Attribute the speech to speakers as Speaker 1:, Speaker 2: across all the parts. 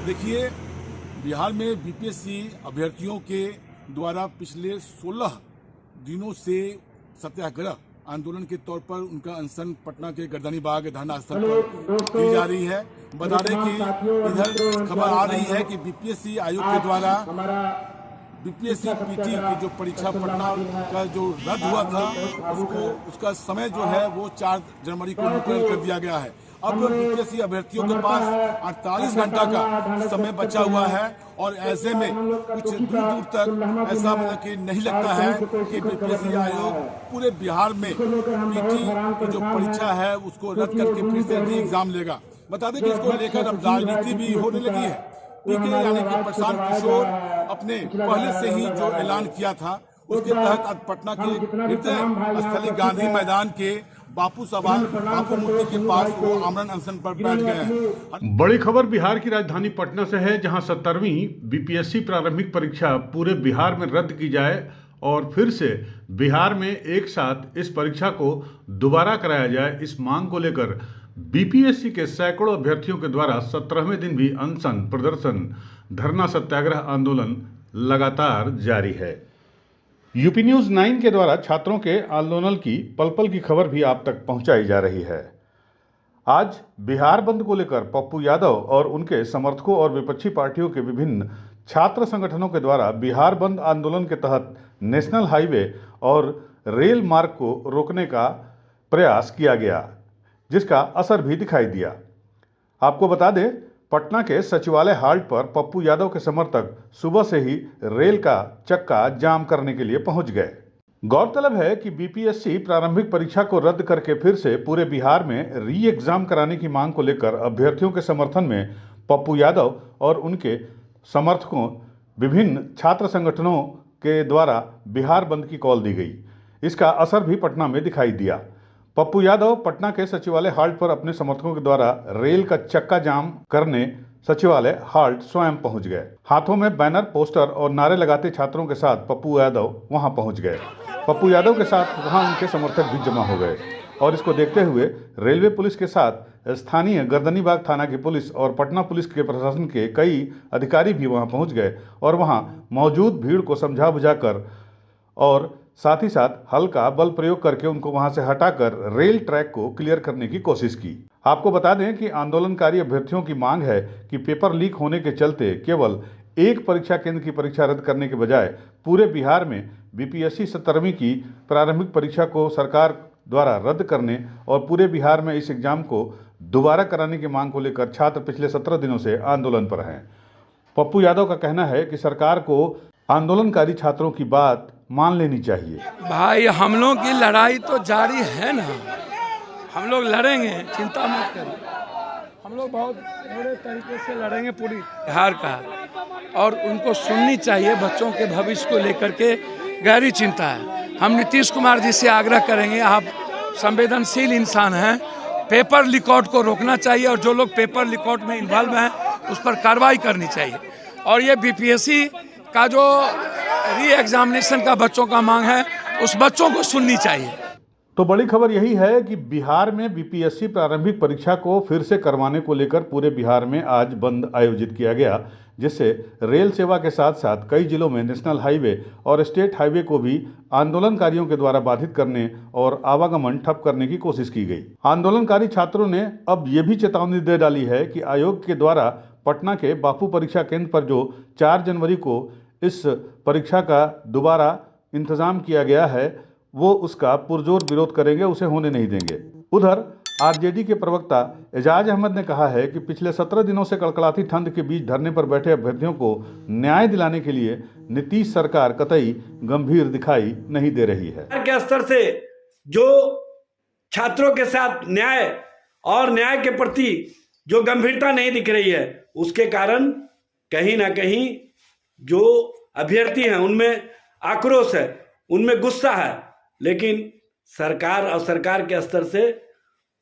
Speaker 1: देखिए, बिहार में बीपीएससी अभ्यर्थियों के द्वारा पिछले 16 दिनों से सत्याग्रह आंदोलन के तौर पर उनका अनशन पटना के गर्दनी बाग धरना स्थल पर की जा रही है। बता दें कि इधर खबर आ रही है कि बीपीएससी आयोग के द्वारा बीपीएससी पीटी की जो परीक्षा पटना का जो रद्द हुआ था उसका समय जो है वो 4 जनवरी को मुकर्रर कर दिया गया है। अब बीपीएससी अभ्यर्थियों के पास 48 घंटा का समय बचा हुआ है और ऐसे में कुछ दूर दूर तक ऐसा मतलब कि नहीं लगता है कि बीपीएससी आयोग पूरे बिहार में पीटी की जो परीक्षा है उसको रद्द करके फिर से री एग्जाम लेगा। बता दें कि इसको लेकर अब राजनीति भी होने लगी है। पीके यानी कि प्रशांत किशोर अपने पहले से ही जो ऐलान किया था उसके तहत आज पटना के हृदय स्थली गांधी मैदान के बापू मूर्ति के पास वो आमरण अनशन पर बैठ गए हैं।
Speaker 2: बड़ी खबर बिहार की राजधानी पटना से है, जहां 17वीं बीपीएससी प्रारंभिक परीक्षा पूरे बिहार में रद्द की जाए और फिर से बिहार में एक साथ इस परीक्षा को दोबारा कराया जाए। इस मांग को लेकर बीपीएससी के सैकड़ों अभ्यर्थियों के द्वारा 17वें दिन भी अनशन, प्रदर्शन, धरना, सत्याग्रह आंदोलन लगातार जारी है। यूपी न्यूज 9 के द्वारा छात्रों के आंदोलन की पल पल की खबर भी आप तक पहुंचाई जा रही है। आज बिहार बंद को लेकर पप्पू यादव और उनके समर्थकों और विपक्षी पार्टियों के विभिन्न छात्र संगठनों के द्वारा बिहार बंद आंदोलन के तहत नेशनल हाईवे और रेल मार्ग को रोकने का प्रयास किया गया, जिसका असर भी दिखाई दिया। आपको बता दें, पटना के सचिवालय हाल्ट पर पप्पू यादव के समर्थक सुबह से ही रेल का चक्का जाम करने के लिए पहुंच गए। गौरतलब है कि बीपीएससी प्रारंभिक परीक्षा को रद्द करके फिर से पूरे बिहार में री एग्जाम कराने की मांग को लेकर अभ्यर्थियों के समर्थन में पप्पू यादव और उनके समर्थकों विभिन्न छात्र संगठनों के द्वारा बिहार बंद की कॉल दी गई। इसका असर भी पटना में दिखाई दिया। पप्पू यादव पटना के सचिवालय हाल्ट पर अपने समर्थकों के द्वारा रेल का चक्का जाम करने सचिवालय हाल्ट स्वयं पहुंच गए। हाथों में बैनर, पोस्टर और नारे लगाते छात्रों के साथ पप्पू यादव वहां पहुंच गए। पप्पू यादव के साथ वहां उनके समर्थक भी जमा हो गए और इसको देखते हुए रेलवे पुलिस के साथ स्थानीय गर्दनी बाग थाना की पुलिस और पटना पुलिस के प्रशासन के कई अधिकारी भी वहां पहुंच गए और वहां मौजूद भीड़ को समझा बुझाकर और साथ ही साथ हल्का बल प्रयोग करके उनको वहां से हटाकर रेल ट्रैक को क्लियर करने की कोशिश की। आपको बता दें कि आंदोलनकारी अभ्यर्थियों की मांग है कि पेपर लीक होने के चलते केवल एक परीक्षा केंद्र की परीक्षा रद्द करने के बजाय पूरे बिहार में बीपीएससी 17वीं की प्रारंभिक परीक्षा को सरकार द्वारा रद्द करने और पूरे बिहार में इस एग्जाम को दोबारा कराने की मांग को लेकर छात्र पिछले 17 दिनों से आंदोलन पर हैं। पप्पू यादव का कहना है कि सरकार को आंदोलनकारी छात्रों की बात मान लेनी चाहिए।
Speaker 3: भाई, हम लोग की लड़ाई तो जारी है ना, हम लोग लड़ेंगे, चिंता मत करिए। हम लोग बहुत बड़े तरीके से लड़ेंगे पूरी बिहार का, और उनको सुननी चाहिए। बच्चों के भविष्य को लेकर के गहरी चिंता है। हम नीतीश कुमार जी से आग्रह करेंगे, आप संवेदनशील इंसान हैं, पेपर लीकआउट को रोकना चाहिए और जो लोग पेपर लीकआउट में इन्वॉल्व हैं उस पर कार्रवाई करनी चाहिए। और ये बीपीएससी का जो री एग्जामिनेशन का बच्चों का मांग है, उस बच्चों को सुननी चाहिए।
Speaker 2: तो बड़ी खबर यही है कि बिहार में बीपीएससी प्रारंभिक परीक्षा को फिर से करवाने को लेकर पूरे बिहार में आज बंद आयोजित किया गया, जिससे रेल सेवा के साथ साथ कई जिलों में नेशनल हाईवे और स्टेट हाईवे को भी आंदोलनकारियों के द्वारा बाधित करने और आवागमन ठप करने की कोशिश की गई। आंदोलनकारी छात्रों ने अब ये भी चेतावनी दे डाली है कि आयोग के द्वारा पटना के बापू परीक्षा केंद्र पर जो 4 जनवरी को इस परीक्षा का दोबारा इंतजाम किया गया है, वो उसका पुरजोर विरोध करेंगे, उसे होने नहीं देंगे। उधर आरजेडी के प्रवक्ता एजाज अहमद ने कहा है कि पिछले 17 दिनों से कड़कड़ाती ठंड के बीच धरने पर बैठे अभ्यर्थियों को न्याय दिलाने के लिए नीतीश सरकार कतई गंभीर दिखाई नहीं दे रही है।
Speaker 4: के स्तर से जो छात्रों के साथ न्याय और न्याय के प्रति जो गंभीरता नहीं दिख रही है, उसके कारण कहीं ना कहीं जो अभ्यर्थी हैं उनमें आक्रोश है, उनमें गुस्सा है, लेकिन सरकार और सरकार के स्तर से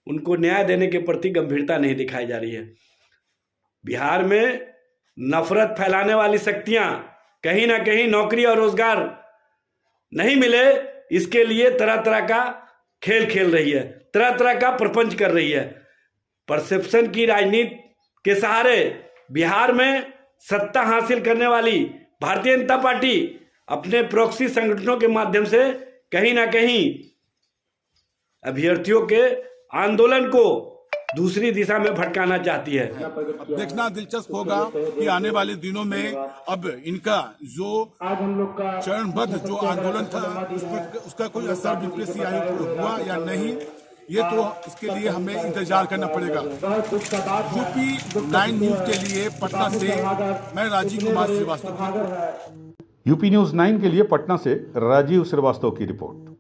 Speaker 4: उनको न्याय देने के प्रति गंभीरता नहीं दिखाई जा रही है। बिहार में नफरत फैलाने वाली शक्तियां कहीं ना कहीं नौकरी और रोजगार नहीं मिले, इसके लिए तरह तरह का खेल खेल रही है, तरह तरह का प्रपंच कर रही है। परसेप्शन की राजनीति के सहारे बिहार में सत्ता हासिल करने वाली भारतीय जनता पार्टी अपने प्रॉक्सी संगठनों के माध्यम से कहीं ना कहीं अभ्यर्थियों के आंदोलन को दूसरी दिशा में भटकाना चाहती है।
Speaker 1: अब देखना दिलचस्प होगा कि आने वाले दिनों में अब इनका जो चरणबद्ध जो आंदोलन था उसका कोई असर बीपीएससी आयोग पर हुआ या नहीं, ये तो इसके लिए हमें इंतजार करना पड़ेगा। यूपी 9 न्यूज के लिए पटना से मैं राजीव कुमार श्रीवास्तव।
Speaker 2: यूपी न्यूज़ 9 के लिए पटना से राजीव श्रीवास्तव की रिपोर्ट।